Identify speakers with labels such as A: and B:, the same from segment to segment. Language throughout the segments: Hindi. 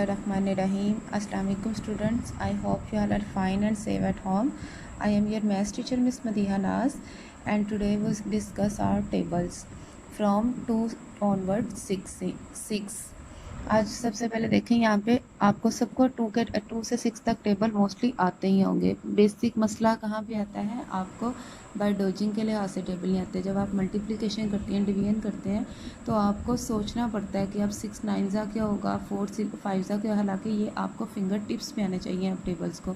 A: Bismillahirrahmanirrahim. Assalamualaikum students. I hope you all are fine and safe at home. I am your maths teacher Miss Madiha Naz, and today we'll discuss our tables from 2 onwards 6. आज सबसे पहले देखें यहाँ पे आपको सबको 2 से 6 तक टेबल मोस्टली आते ही होंगे। बेसिक मसला कहाँ पे आता है, आपको बाय डोजिंग के लिहाज से टेबल नहीं आते। जब आप मल्टीप्लिकेशन करते हैं, डिवीजन करते हैं, तो आपको सोचना पड़ता है कि अब 6 9 ज़ा क्या होगा, 4 5 ज़ा क्या। हालांकि ये आपको फिंगर टिप्स पे आने चाहिए अब टेबल्स को।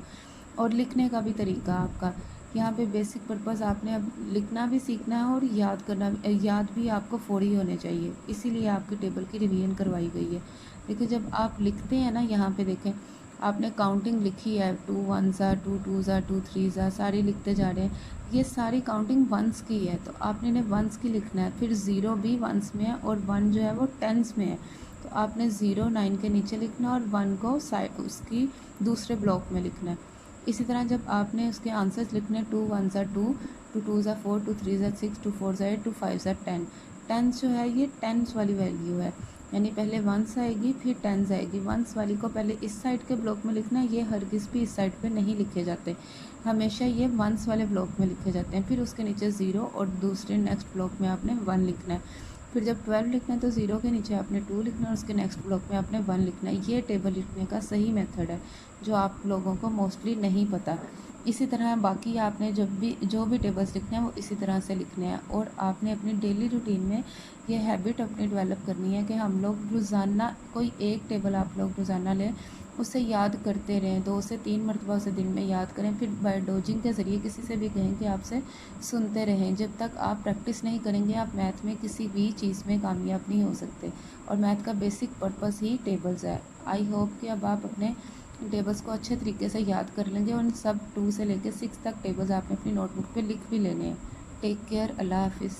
A: और लिखने का भी तरीका आपका यहाँ पे बेसिक पर्पस, आपने अब लिखना भी सीखना है और याद भी आपको फौरी होने चाहिए, इसीलिए आपकी टेबल की रिवीजन करवाई गई है। देखिए जब आप लिखते हैं ना, यहाँ पे देखें आपने काउंटिंग लिखी है, 2 1 ज़ा, 2 2 ज़ा, 2 3 ज़ा, सारी लिखते जा रहे हैं। ये सारी काउंटिंग वंस की है, तो आपने इन्हें वंस की लिखना है। फिर 0 भी वंस में है और 1 जो है वो टेंस में है, तो आपने 0 9 के नीचे लिखना है और 1 को साइड उसकी दूसरे ब्लॉक में लिखना है। इसी तरह जब आपने उसके आंसर्स लिखने, 2 1 ज़ा 2, 2 2 ज़ा 4, 2 3 ज़ा 6, 2 4 ज़ा 8, 2 5 ज़ा 10। टेंस जो है ये टेंस वाली वैल्यू है, यानी पहले वंस आएगी फिर टेंस आएगी। वंस वाली को पहले इस साइड के ब्लॉक में लिखना है, ये हरगिज़ भी इस साइड पे नहीं लिखे जाते, हमेशा ये वंस वाले ब्लॉक में लिखे जाते हैं। फिर उसके नीचे 0 और दूसरे नेक्स्ट ब्लॉक में आपने 1 लिखना है। फिर जब 12 लिखना है तो 0 के नीचे आपने 2 लिखना है और उसके नेक्स्ट ब्लॉक में आपने 1 लिखना है। ये टेबल लिखने का सही मेथड है, जो आप लोगों को मोस्टली नहीं पता। इसी तरह बाकी आपने जो भी टेबल्स लिखने हैं वो इसी तरह से लिखने हैं। और आपने अपनी डेली रूटीन में ये हैबिट अपनी डेवलप करनी है कि हम लोग रोज़ाना कोई एक टेबल आप लोग रोज़ाना लें, उसे याद करते रहें, 2 से 3 मरतबा उसे दिन में याद करें। फिर बाय डोजिंग के ज़रिए किसी से भी कहें कि आपसे सुनते रहें। जब तक आप प्रैक्टिस नहीं करेंगे, आप मैथ में किसी भी चीज़ में कामयाब नहीं हो सकते। और मैथ का बेसिक पर्पस ही टेबल्स है। आई होप कि अब आप अपने टेबल्स को अच्छे तरीके से याद कर लेंगे और सब 2 से लेकर 6 तक टेबल्स आपने अपनी नोटबुक पे लिख भी लेने हैं। टेक केयर, अल्लाह हाफिज़।